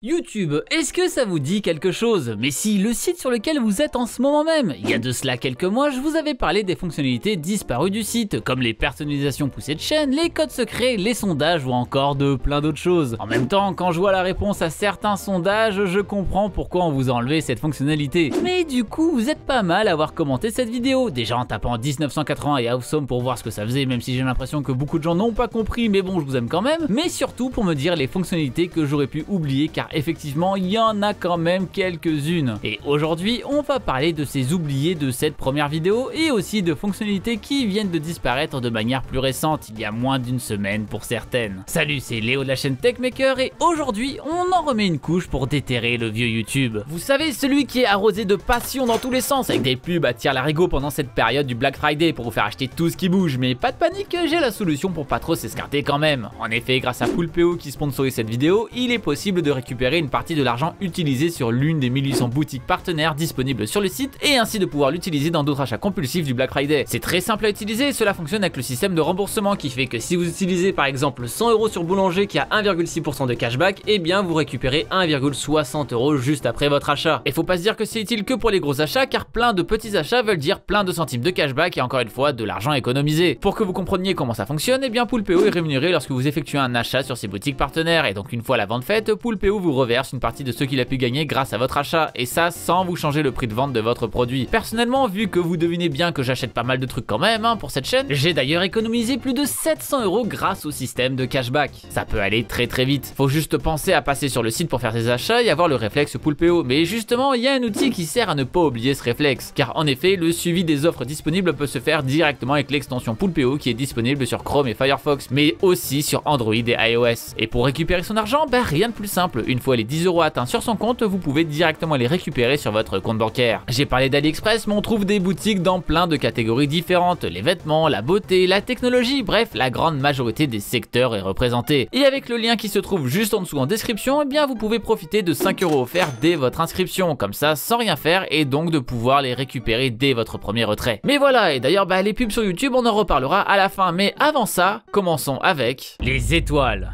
YouTube, est-ce que ça vous dit quelque chose? Mais si, le site sur lequel vous êtes en ce moment même. Il y a de cela quelques mois, je vous avais parlé des fonctionnalités disparues du site, comme les personnalisations poussées de chaîne, les codes secrets, les sondages ou encore de plein d'autres choses. En même temps, quand je vois la réponse à certains sondages, je comprends pourquoi on vous a enlevé cette fonctionnalité. Mais du coup, vous êtes pas mal à avoir commenté cette vidéo, déjà en tapant 1980 et Awesome pour voir ce que ça faisait, même si j'ai l'impression que beaucoup de gens n'ont pas compris, mais bon, je vous aime quand même. Mais surtout pour me dire les fonctionnalités que j'aurais pu oublier, car effectivement, il y en a quand même quelques-unes. Et aujourd'hui, on va parler de ces oubliés de cette première vidéo et aussi de fonctionnalités qui viennent de disparaître de manière plus récente, il y a moins d'une semaine pour certaines. Salut, c'est Léo de la chaîne Techmaker et aujourd'hui, on en remet une couche pour déterrer le vieux YouTube. Vous savez, celui qui est arrosé de passion dans tous les sens, avec des pubs à tire-larigot pendant cette période du Black Friday pour vous faire acheter tout ce qui bouge, mais pas de panique, j'ai la solution pour pas trop s'escarter quand même. En effet, grâce à Poulpeo qui sponsorise cette vidéo, il est possible de récupérer une partie de l'argent utilisé sur l'une des 1800 boutiques partenaires disponibles sur le site et ainsi de pouvoir l'utiliser dans d'autres achats compulsifs du Black Friday. C'est très simple à utiliser et cela fonctionne avec le système de remboursement qui fait que si vous utilisez par exemple 100 € sur Boulanger qui a 1,6% de cashback, et bien vous récupérez 1,60 € juste après votre achat. Et faut pas se dire que c'est utile que pour les gros achats car plein de petits achats veulent dire plein de centimes de cashback et encore une fois de l'argent économisé. Pour que vous compreniez comment ça fonctionne, et bien Poulpeo est rémunéré lorsque vous effectuez un achat sur ses boutiques partenaires et donc une fois la vente faite, Poulpeo vous reverse une partie de ce qu'il a pu gagner grâce à votre achat et ça sans vous changer le prix de vente de votre produit. Personnellement, vu que vous devinez bien que j'achète pas mal de trucs quand même pour cette chaîne, j'ai d'ailleurs économisé plus de 700 € grâce au système de cashback. Ça peut aller très vite. Faut juste penser à passer sur le site pour faire ses achats et avoir le réflexe Poulpeo. Mais justement, il y a un outil qui sert à ne pas oublier ce réflexe. Car en effet, le suivi des offres disponibles peut se faire directement avec l'extension Poulpeo qui est disponible sur Chrome et Firefox, mais aussi sur Android et iOS. Et pour récupérer son argent, rien de plus simple. Une fois les 10 € atteints sur son compte, vous pouvez directement les récupérer sur votre compte bancaire. J'ai parlé d'AliExpress, mais on trouve des boutiques dans plein de catégories différentes. Les vêtements, la beauté, la technologie, bref, la grande majorité des secteurs est représentée. Et avec le lien qui se trouve juste en dessous en description, eh bien vous pouvez profiter de 5 € offerts dès votre inscription, comme ça sans rien faire et donc de pouvoir les récupérer dès votre premier retrait. Mais voilà, et d'ailleurs les pubs sur YouTube on en reparlera à la fin, mais avant ça, commençons avec les étoiles.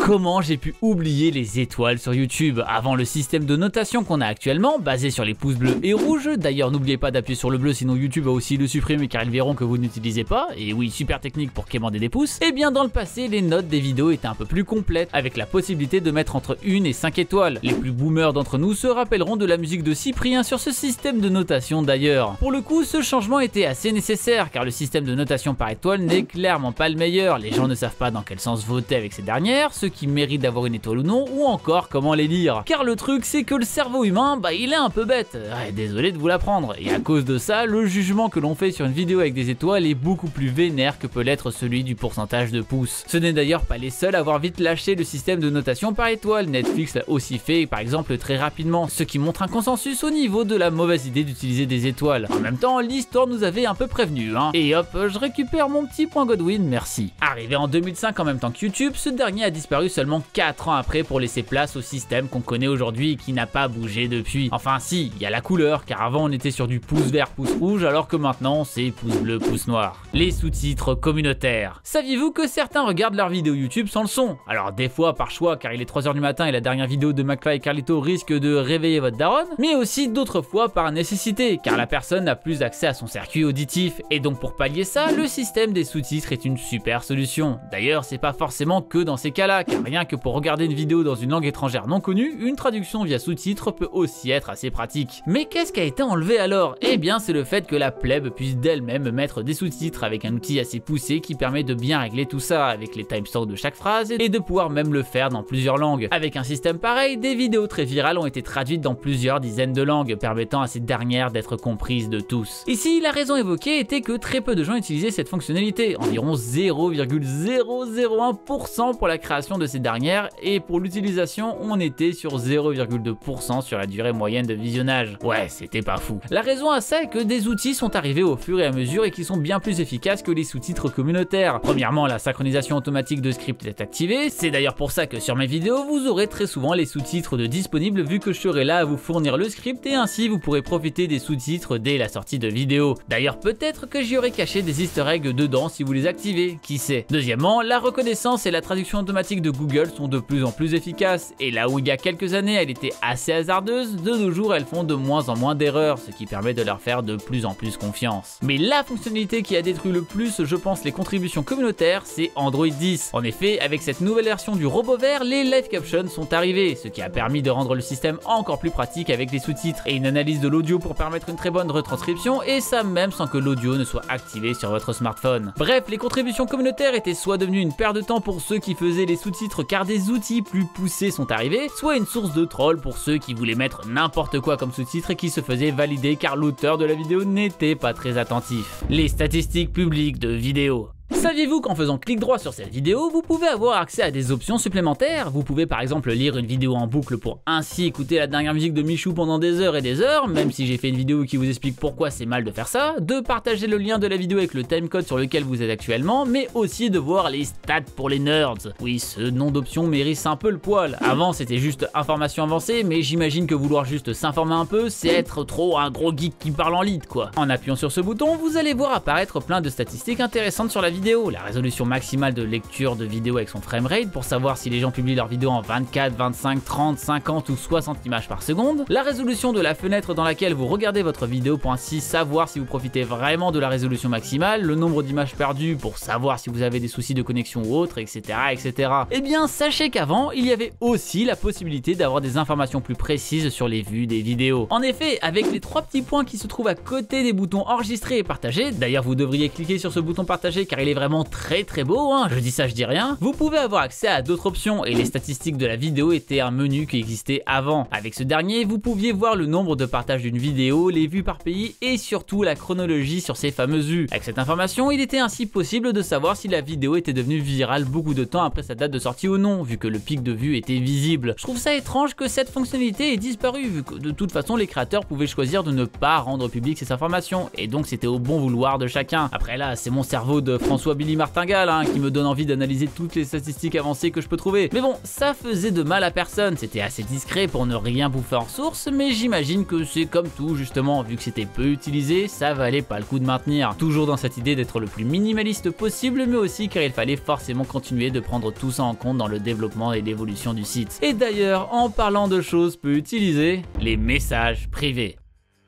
Comment j'ai pu oublier les étoiles sur YouTube avant le système de notation qu'on a actuellement, basé sur les pouces bleus et rouges. D'ailleurs, n'oubliez pas d'appuyer sur le bleu, sinon YouTube va aussi le supprimer car ils verront que vous n'utilisez pas. Et oui, super technique pour quémander des pouces. Et bien dans le passé, les notes des vidéos étaient un peu plus complètes, avec la possibilité de mettre entre 1 et 5 étoiles. Les plus boomers d'entre nous se rappelleront de la musique de Cyprien sur ce système de notation d'ailleurs. Pour le coup, ce changement était assez nécessaire car le système de notation par étoile n'est clairement pas le meilleur. Les gens ne savent pas dans quel sens voter avec ces dernières, ce qui mérite d'avoir une étoile ou non, ou encore comment les lire. Car le truc c'est que le cerveau humain, il est un peu bête, désolé de vous l'apprendre, et à cause de ça, le jugement que l'on fait sur une vidéo avec des étoiles est beaucoup plus vénère que peut l'être celui du pourcentage de pouces. Ce n'est d'ailleurs pas les seuls à avoir vite lâché le système de notation par étoile, Netflix l'a aussi fait par exemple très rapidement, ce qui montre un consensus au niveau de la mauvaise idée d'utiliser des étoiles. En même temps, l'histoire nous avait un peu prévenu, et hop, je récupère mon petit point Godwin, merci. Arrivé en 2005 en même temps que YouTube, ce dernier a disparu seulement 4 ans après pour laisser place au système qu'on connaît aujourd'hui et qui n'a pas bougé depuis. Enfin si, il y a la couleur, car avant on était sur du pouce vert, pouce rouge, alors que maintenant c'est pouce bleu, pouce noir. Les sous-titres communautaires. Saviez-vous que certains regardent leurs vidéos YouTube sans le son? Alors des fois par choix car il est 3 h du matin et la dernière vidéo de McFly et Carlito risque de réveiller votre daronne, mais aussi d'autres fois par nécessité, car la personne n'a plus accès à son circuit auditif. Et donc pour pallier ça, le système des sous-titres est une super solution. D'ailleurs c'est pas forcément que dans ces cas-là, car rien que pour regarder une vidéo dans une langue étrangère non connue, une traduction via sous-titres peut aussi être assez pratique. Mais qu'est-ce qui a été enlevé alors? Eh bien c'est le fait que la plèbe puisse d'elle-même mettre des sous-titres avec un outil assez poussé qui permet de bien régler tout ça avec les timestamps de chaque phrase et de pouvoir même le faire dans plusieurs langues. Avec un système pareil, des vidéos très virales ont été traduites dans plusieurs dizaines de langues, permettant à ces dernières d'être comprises de tous. Ici, la raison évoquée était que très peu de gens utilisaient cette fonctionnalité, environ 0,001% pour la création de ces dernières et pour l'utilisation on était sur 0,2% sur la durée moyenne de visionnage. Ouais, c'était pas fou. La raison à ça est que des outils sont arrivés au fur et à mesure et qui sont bien plus efficaces que les sous-titres communautaires. Premièrement, la synchronisation automatique de script est activée, c'est d'ailleurs pour ça que sur mes vidéos vous aurez très souvent les sous-titres de disponibles vu que je serai là à vous fournir le script et ainsi vous pourrez profiter des sous-titres dès la sortie de vidéo. D'ailleurs peut-être que j'y aurais caché des easter eggs dedans si vous les activez, qui sait. Deuxièmement, la reconnaissance et la traduction automatique de de Google sont de plus en plus efficaces, et là où il y a quelques années elle était assez hasardeuse, de nos jours elles font de moins en moins d'erreurs, ce qui permet de leur faire de plus en plus confiance. Mais la fonctionnalité qui a détruit le plus, je pense, les contributions communautaires, c'est Android 10. En effet, avec cette nouvelle version du robot vert, les live captions sont arrivés, ce qui a permis de rendre le système encore plus pratique avec les sous-titres et une analyse de l'audio pour permettre une très bonne retranscription, et ça même sans que l'audio ne soit activé sur votre smartphone. Bref, les contributions communautaires étaient soit devenues une perte de temps pour ceux qui faisaient les sous-titres car des outils plus poussés sont arrivés, soit une source de troll pour ceux qui voulaient mettre n'importe quoi comme sous-titre et qui se faisaient valider car l'auteur de la vidéo n'était pas très attentif. Les statistiques publiques de vidéos. Saviez-vous qu'en faisant clic droit sur cette vidéo, vous pouvez avoir accès à des options supplémentaires? Vous pouvez par exemple lire une vidéo en boucle pour ainsi écouter la dernière musique de Michou pendant des heures et des heures, même si j'ai fait une vidéo qui vous explique pourquoi c'est mal de faire ça, de partager le lien de la vidéo avec le timecode sur lequel vous êtes actuellement, mais aussi de voir les stats pour les nerds. Oui, ce nom d'option mérite un peu le poil. Avant c'était juste information avancée, mais j'imagine que vouloir juste s'informer un peu, c'est être trop un gros geek qui parle en lead quoi. En appuyant sur ce bouton, vous allez voir apparaître plein de statistiques intéressantes sur la vidéo. La résolution maximale de lecture de vidéo avec son framerate pour savoir si les gens publient leurs vidéos en 24, 25, 30, 50 ou 60 images par seconde. La résolution de la fenêtre dans laquelle vous regardez votre vidéo pour ainsi savoir si vous profitez vraiment de la résolution maximale. Le nombre d'images perdues pour savoir si vous avez des soucis de connexion ou autre, etc. etc. Eh bien, sachez qu'avant, il y avait aussi la possibilité d'avoir des informations plus précises sur les vues des vidéos. En effet, avec les 3 petits points qui se trouvent à côté des boutons enregistrer et partager, d'ailleurs vous devriez cliquer sur ce bouton partager car il est vraiment très beau, hein, je dis ça je dis rien, vous pouvez avoir accès à d'autres options et les statistiques de la vidéo étaient un menu qui existait avant. Avec ce dernier, vous pouviez voir le nombre de partages d'une vidéo, les vues par pays et surtout la chronologie sur ces fameuses vues. Avec cette information, il était ainsi possible de savoir si la vidéo était devenue virale beaucoup de temps après sa date de sortie ou non, vu que le pic de vues était visible. Je trouve ça étrange que cette fonctionnalité ait disparu, vu que de toute façon les créateurs pouvaient choisir de ne pas rendre public ces informations, et donc c'était au bon vouloir de chacun. Après là, c'est mon cerveau de François Billy Martingale hein, qui me donne envie d'analyser toutes les statistiques avancées que je peux trouver. Mais bon, ça faisait de mal à personne, c'était assez discret pour ne rien bouffer en source, mais j'imagine que c'est comme tout justement, vu que c'était peu utilisé, ça valait pas le coup de maintenir. Toujours dans cette idée d'être le plus minimaliste possible, mais aussi car il fallait forcément continuer de prendre tout ça en compte dans le développement et l'évolution du site. Et d'ailleurs, en parlant de choses peu utilisées, les messages privés.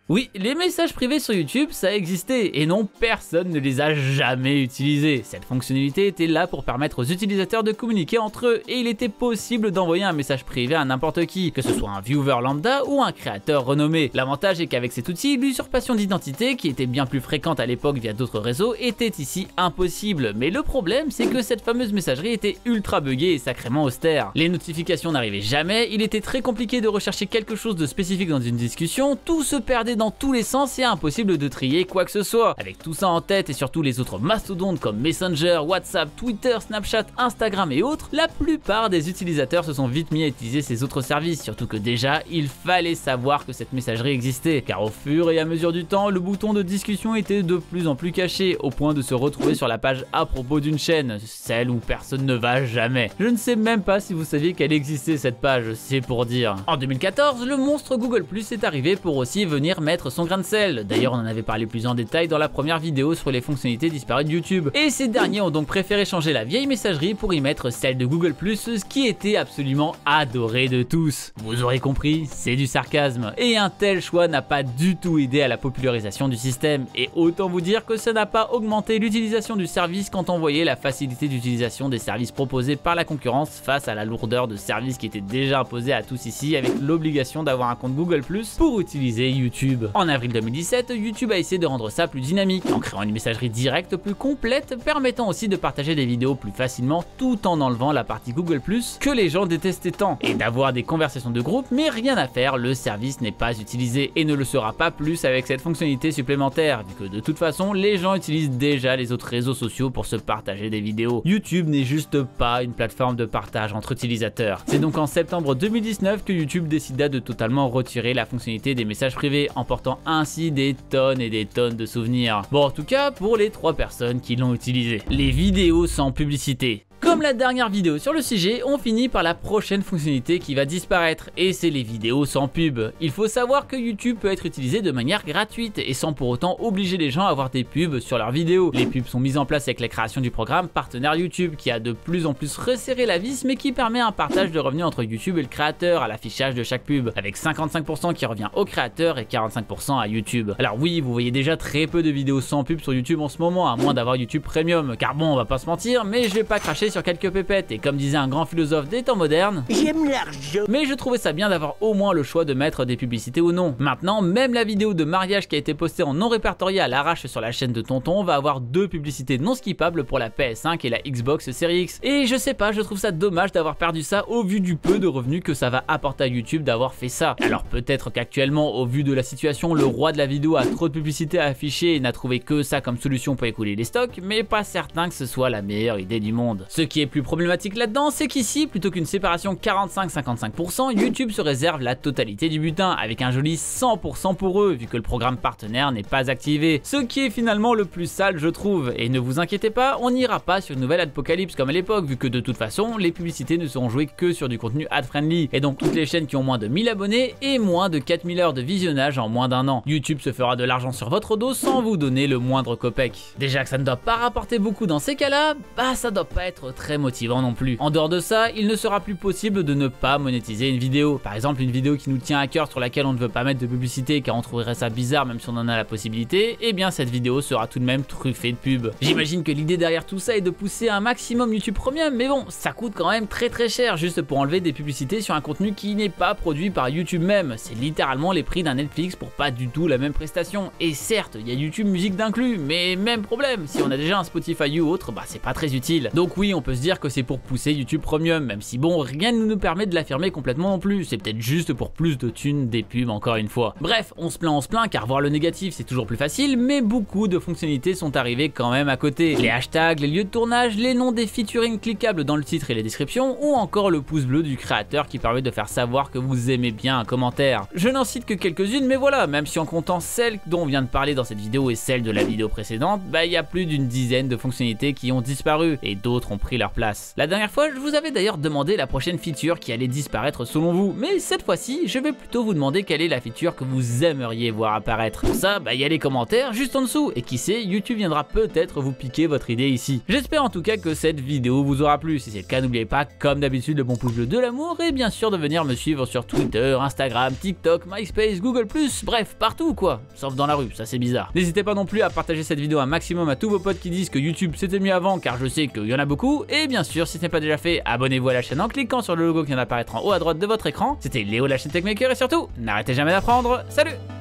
Oui, les messages privés sur YouTube, ça existait, et non, personne ne les a jamais utilisés. Cette fonctionnalité était là pour permettre aux utilisateurs de communiquer entre eux, et il était possible d'envoyer un message privé à n'importe qui, que ce soit un viewer lambda ou un créateur renommé. L'avantage est qu'avec cet outil, l'usurpation d'identité, qui était bien plus fréquente à l'époque via d'autres réseaux, était ici impossible. Mais le problème, c'est que cette fameuse messagerie était ultra buggée et sacrément austère. Les notifications n'arrivaient jamais, il était très compliqué de rechercher quelque chose de spécifique dans une discussion, tout se perdait dans tous les sens et impossible de trier quoi que ce soit. Avec tout ça en tête et surtout les autres mastodontes comme Messenger, WhatsApp, Twitter, Snapchat, Instagram et autres, la plupart des utilisateurs se sont vite mis à utiliser ces autres services, surtout que déjà il fallait savoir que cette messagerie existait, car au fur et à mesure du temps, le bouton de discussion était de plus en plus caché, au point de se retrouver sur la page à propos d'une chaîne, celle où personne ne va jamais. Je ne sais même pas si vous saviez qu'elle existait cette page, c'est pour dire. En 2014, le monstre Google+ est arrivé pour aussi venir mettre son grain de sel. D'ailleurs, on en avait parlé plus en détail dans la première vidéo sur les fonctionnalités disparues de YouTube. Et ces derniers ont donc préféré changer la vieille messagerie pour y mettre celle de Google+, ce qui était absolument adoré de tous. Vous aurez compris, c'est du sarcasme. Et un tel choix n'a pas du tout aidé à la popularisation du système. Et autant vous dire que ça n'a pas augmenté l'utilisation du service quand on voyait la facilité d'utilisation des services proposés par la concurrence face à la lourdeur de services qui était déjà imposée à tous ici avec l'obligation d'avoir un compte Google+ pour utiliser YouTube. En avril 2017, YouTube a essayé de rendre ça plus dynamique, en créant une messagerie directe plus complète, permettant aussi de partager des vidéos plus facilement tout en enlevant la partie Google+, que les gens détestaient tant, et d'avoir des conversations de groupe, mais rien à faire, le service n'est pas utilisé, et ne le sera pas plus avec cette fonctionnalité supplémentaire, vu que de toute façon, les gens utilisent déjà les autres réseaux sociaux pour se partager des vidéos. YouTube n'est juste pas une plateforme de partage entre utilisateurs. C'est donc en septembre 2019 que YouTube décida de totalement retirer la fonctionnalité des messages privés, emportant ainsi des tonnes et des tonnes de souvenirs. Bon, en tout cas pour les 3 personnes qui l'ont utilisé. Les vidéos sans publicité. Comme la dernière vidéo sur le sujet, on finit par la prochaine fonctionnalité qui va disparaître, et c'est les vidéos sans pub. Il faut savoir que YouTube peut être utilisé de manière gratuite et sans pour autant obliger les gens à avoir des pubs sur leurs vidéos. Les pubs sont mises en place avec la création du programme partenaire YouTube qui a de plus en plus resserré la vis mais qui permet un partage de revenus entre YouTube et le créateur à l'affichage de chaque pub, avec 55% qui revient au créateur et 45% à YouTube. Alors oui, vous voyez déjà très peu de vidéos sans pub sur YouTube en ce moment, à moins d'avoir YouTube Premium, car bon, on va pas se mentir, mais je vais pas cracher sur quelques pépettes, et comme disait un grand philosophe des temps modernes, j'aime l'argent. Mais je trouvais ça bien d'avoir au moins le choix de mettre des publicités ou non. Maintenant, même la vidéo de mariage qui a été postée en non répertorié à l'arrache sur la chaîne de Tonton va avoir 2 publicités non skippables pour la PS5 et la Xbox Series X. Et je sais pas, je trouve ça dommage d'avoir perdu ça au vu du peu de revenus que ça va apporter à YouTube d'avoir fait ça. Alors peut-être qu'actuellement, au vu de la situation, le roi de la vidéo a trop de publicité à afficher et n'a trouvé que ça comme solution pour écouler les stocks, mais pas certain que ce soit la meilleure idée du monde. Ce qui est plus problématique là-dedans, c'est qu'ici, plutôt qu'une séparation 45-55%, YouTube se réserve la totalité du butin, avec un joli 100% pour eux, vu que le programme partenaire n'est pas activé. Ce qui est finalement le plus sale, je trouve. Et ne vous inquiétez pas, on n'ira pas sur une nouvelle apocalypse comme à l'époque, vu que de toute façon, les publicités ne seront jouées que sur du contenu ad-friendly, et donc toutes les chaînes qui ont moins de 1000 abonnés et moins de 4000 heures de visionnage en moins d'un an. YouTube se fera de l'argent sur votre dos sans vous donner le moindre copec. Déjà que ça ne doit pas rapporter beaucoup dans ces cas-là, bah ça doit pas être très motivant non plus. En dehors de ça, il ne sera plus possible de ne pas monétiser une vidéo. Par exemple, une vidéo qui nous tient à cœur sur laquelle on ne veut pas mettre de publicité car on trouverait ça bizarre même si on en a la possibilité, et bien cette vidéo sera tout de même truffée de pubs. J'imagine que l'idée derrière tout ça est de pousser un maximum YouTube Premium, mais bon, ça coûte quand même très cher juste pour enlever des publicités sur un contenu qui n'est pas produit par YouTube même. C'est littéralement les prix d'un Netflix pour pas du tout la même prestation. Et certes, il y a YouTube Musique d'inclus, mais même problème, si on a déjà un Spotify ou autre, bah c'est pas très utile. Donc oui, on peut se dire que c'est pour pousser YouTube Premium, même si bon, rien ne nous permet de l'affirmer complètement non plus. C'est peut-être juste pour plus de thunes, des pubs encore une fois. Bref, on se plaint car voir le négatif c'est toujours plus facile, mais beaucoup de fonctionnalités sont arrivées quand même à côté. Les hashtags, les lieux de tournage, les noms des featuring cliquables dans le titre et les descriptions, ou encore le pouce bleu du créateur qui permet de faire savoir que vous aimez bien un commentaire. Je n'en cite que quelques-unes, mais voilà, même si en comptant celle dont on vient de parler dans cette vidéo et celle de la vidéo précédente, bah il y a plus d'une dizaine de fonctionnalités qui ont disparu et d'autres ont pris leur place. La dernière fois, je vous avais d'ailleurs demandé la prochaine feature qui allait disparaître selon vous, mais cette fois-ci, je vais plutôt vous demander quelle est la feature que vous aimeriez voir apparaître. Pour ça, bah il y a les commentaires juste en dessous, et qui sait, YouTube viendra peut-être vous piquer votre idée ici. J'espère en tout cas que cette vidéo vous aura plu. Si c'est le cas, n'oubliez pas, comme d'habitude, le bon pouce bleu de l'amour, et bien sûr de venir me suivre sur Twitter, Instagram, TikTok, MySpace, Google+, bref, partout quoi, sauf dans la rue, ça c'est bizarre. N'hésitez pas non plus à partager cette vidéo un maximum à tous vos potes qui disent que YouTube c'était mieux avant, car je sais qu'il y en a beaucoup, et bien sûr, si ce n'est pas déjà fait, abonnez-vous à la chaîne en cliquant sur le logo qui vient d'apparaître en haut à droite de votre écran. C'était Léo, la chaîne Techmaker, et surtout, n'arrêtez jamais d'apprendre, salut!